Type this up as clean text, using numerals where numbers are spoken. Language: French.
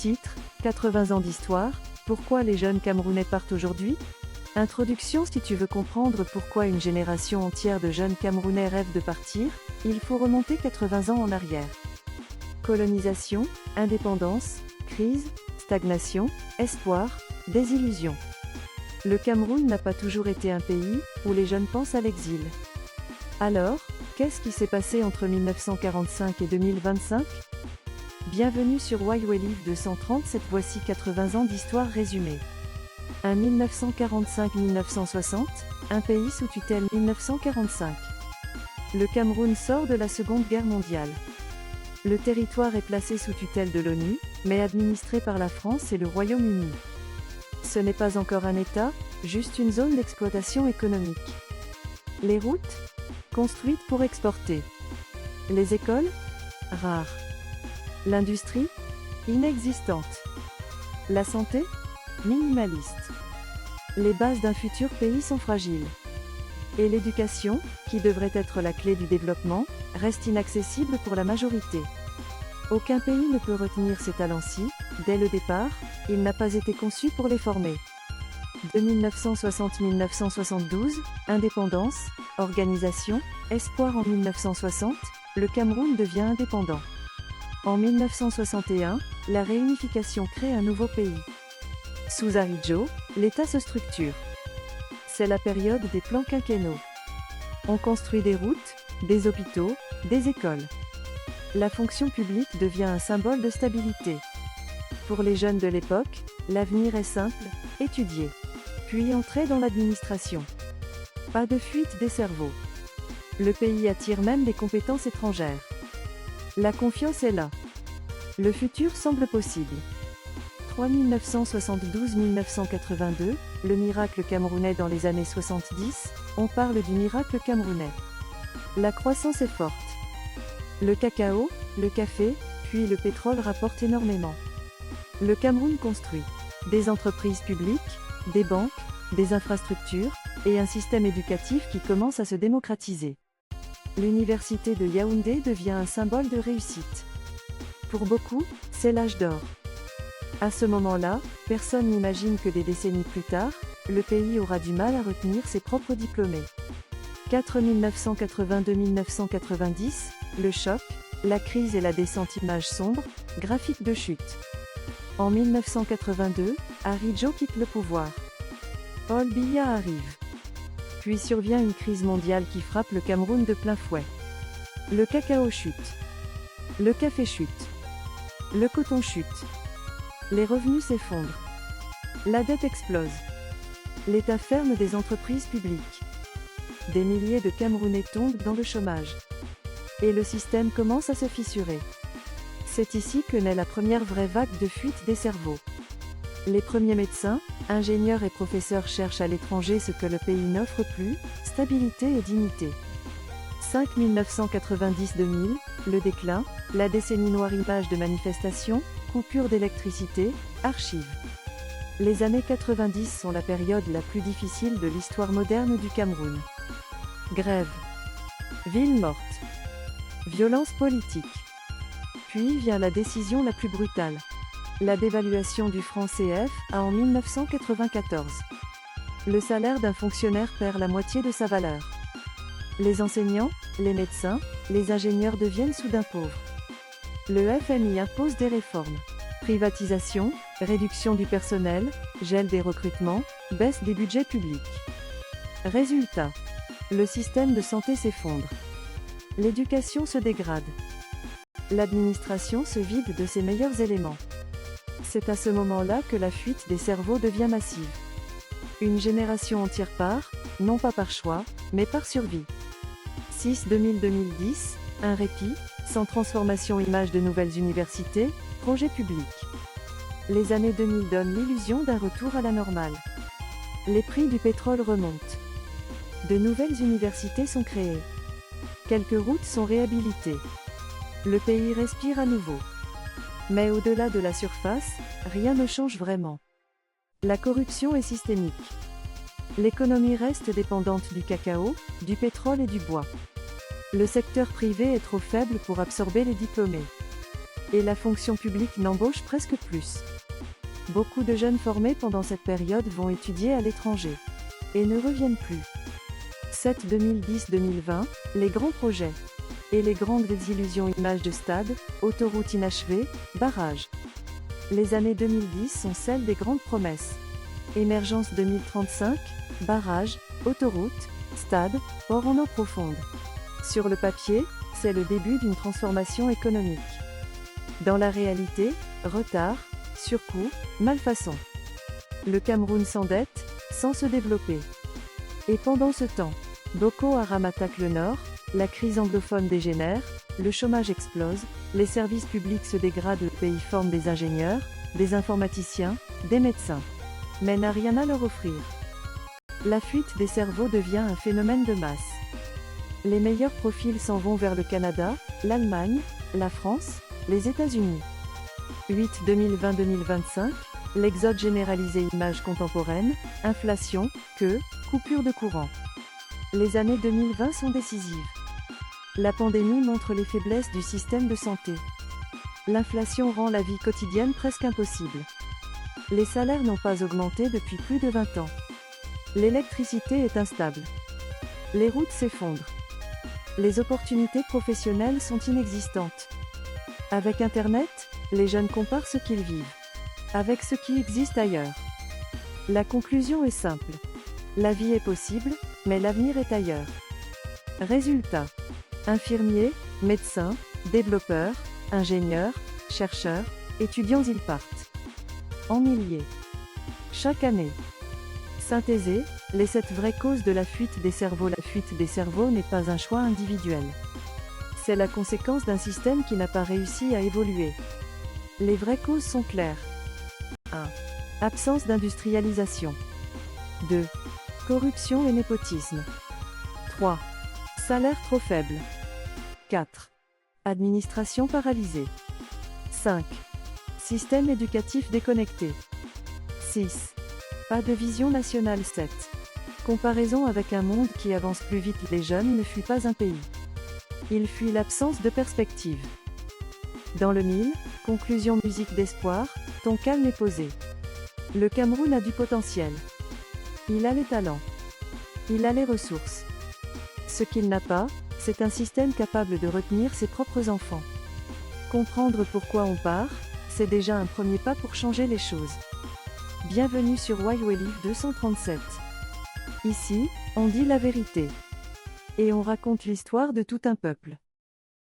Titre, 80 ans d'histoire, pourquoi les jeunes Camerounais partent aujourd'hui? Introduction. Si tu veux comprendre pourquoi une génération entière de jeunes Camerounais rêve de partir, il faut remonter 80 ans en arrière. Colonisation, indépendance, crise, stagnation, espoir, désillusion. Le Cameroun n'a pas toujours été un pays où les jeunes pensent à l'exil. Alors, qu'est-ce qui s'est passé entre 1945 et 2025? Bienvenue sur YWELIVE 237, voici 80 ans d'histoire résumée. 1 1945-1960, un pays sous tutelle 1945. Le Cameroun sort de la Seconde Guerre mondiale. Le territoire est placé sous tutelle de l'ONU, mais administré par la France et le Royaume-Uni. Ce n'est pas encore un État, juste une zone d'exploitation économique. Les routes? Construites pour exporter. Les écoles? Rares. L'industrie? Inexistante. La santé? Minimaliste. Les bases d'un futur pays sont fragiles. Et l'éducation, qui devrait être la clé du développement, reste inaccessible pour la majorité. Aucun pays ne peut retenir ces talents-ci, dès le départ, il n'a pas été conçu pour les former. De 1960-1972, indépendance, organisation, espoir. En 1960, le Cameroun devient indépendant. En 1961, la réunification crée un nouveau pays. Sous Ahidjo, l'État se structure. C'est la période des plans quinquennaux. On construit des routes, des hôpitaux, des écoles. La fonction publique devient un symbole de stabilité. Pour les jeunes de l'époque, l'avenir est simple, étudier. Puis entrer dans l'administration. Pas de fuite des cerveaux. Le pays attire même des compétences étrangères. La confiance est là. Le futur semble possible. 1972-1982, le miracle camerounais. Dans les années 70, on parle du miracle camerounais. La croissance est forte. Le cacao, le café, puis le pétrole rapportent énormément. Le Cameroun construit des entreprises publiques, des banques, des infrastructures, et un système éducatif qui commence à se démocratiser. L'université de Yaoundé devient un symbole de réussite. Pour beaucoup, c'est l'âge d'or. À ce moment-là, personne n'imagine que des décennies plus tard, le pays aura du mal à retenir ses propres diplômés. 1982-1990, le choc, la crise et la descente. Image sombre, graphique de chute. En 1982, Ahidjo quitte le pouvoir. Paul Biya arrive. Puis survient une crise mondiale qui frappe le Cameroun de plein fouet. Le cacao chute. Le café chute. Le coton chute. Les revenus s'effondrent. La dette explose. L'État ferme des entreprises publiques. Des milliers de Camerounais tombent dans le chômage. Et le système commence à se fissurer. C'est ici que naît la première vraie vague de fuite des cerveaux. Les premiers médecins, ingénieurs et professeurs cherchent à l'étranger ce que le pays n'offre plus, stabilité et dignité. 1990-2000, le déclin, la décennie noire. Images de manifestations, coupure d'électricité, archives. Les années 90 sont la période la plus difficile de l'histoire moderne du Cameroun. Grève. Ville morte. Violence politique. Puis vient la décision la plus brutale. La dévaluation du franc CFA en 1994. Le salaire d'un fonctionnaire perd la moitié de sa valeur. Les enseignants, les médecins, les ingénieurs deviennent soudain pauvres. Le FMI impose des réformes. Privatisation, réduction du personnel, gel des recrutements, baisse des budgets publics. Résultat. Le système de santé s'effondre. L'éducation se dégrade. L'administration se vide de ses meilleurs éléments. C'est à ce moment-là que la fuite des cerveaux devient massive. Une génération entière part, non pas par choix, mais par survie. 2000-2010, un répit, sans transformation. Image de nouvelles universités, projets publics. Les années 2000 donnent l'illusion d'un retour à la normale. Les prix du pétrole remontent. De nouvelles universités sont créées. Quelques routes sont réhabilitées. Le pays respire à nouveau. Mais au-delà de la surface, rien ne change vraiment. La corruption est systémique. L'économie reste dépendante du cacao, du pétrole et du bois. Le secteur privé est trop faible pour absorber les diplômés. Et la fonction publique n'embauche presque plus. Beaucoup de jeunes formés pendant cette période vont étudier à l'étranger. Et ne reviennent plus. 7 2010-2020, les grands projets. Et les grandes illusions images de stade, autoroutes inachevées, barrages. Les années 2010 sont celles des grandes promesses. Émergence 2035, barrages, autoroutes, stades, port en eau profonde. Sur le papier, c'est le début d'une transformation économique. Dans la réalité, retard, surcoût, malfaçon. Le Cameroun s'endette, sans se développer. Et pendant ce temps, Boko Haram attaque le nord, la crise anglophone dégénère, le chômage explose, les services publics se dégradent, le pays forme des ingénieurs, des informaticiens, des médecins. Mais n'a rien à leur offrir. La fuite des cerveaux devient un phénomène de masse. Les meilleurs profils s'en vont vers le Canada, l'Allemagne, la France, les États-Unis. 8 2020-2025, l'exode généralisé images contemporaines, inflation, coupure de courant. Les années 2020 sont décisives. La pandémie montre les faiblesses du système de santé. L'inflation rend la vie quotidienne presque impossible. Les salaires n'ont pas augmenté depuis plus de 20 ans. L'électricité est instable. Les routes s'effondrent. Les opportunités professionnelles sont inexistantes. Avec Internet, les jeunes comparent ce qu'ils vivent avec ce qui existe ailleurs. La conclusion est simple. La vie est possible, mais l'avenir est ailleurs. Résultat. Infirmiers, médecins, développeurs, ingénieurs, chercheurs, étudiants ils partent. En milliers. Chaque année. Synthésé, les 7 vraies causes de la fuite des cerveaux. La fuite des cerveaux n'est pas un choix individuel. C'est la conséquence d'un système qui n'a pas réussi à évoluer. Les vraies causes sont claires. 1. Absence d'industrialisation. 2. Corruption et népotisme. 3. Salaire trop faible. 4. Administration paralysée. 5. Système éducatif déconnecté. 6. Pas de vision nationale. 7. Comparaison avec un monde qui avance plus vite. Les jeunes ne fuient pas un pays. Ils fuient l'absence de perspective. Dans le mille, conclusion musique d'espoir, ton calme est posé. Le Cameroun a du potentiel. Il a les talents. Il a les ressources. Ce qu'il n'a pas, c'est un système capable de retenir ses propres enfants. Comprendre pourquoi on part, c'est déjà un premier pas pour changer les choses. Bienvenue sur YOLIV 237. Ici, on dit la vérité. Et on raconte l'histoire de tout un peuple.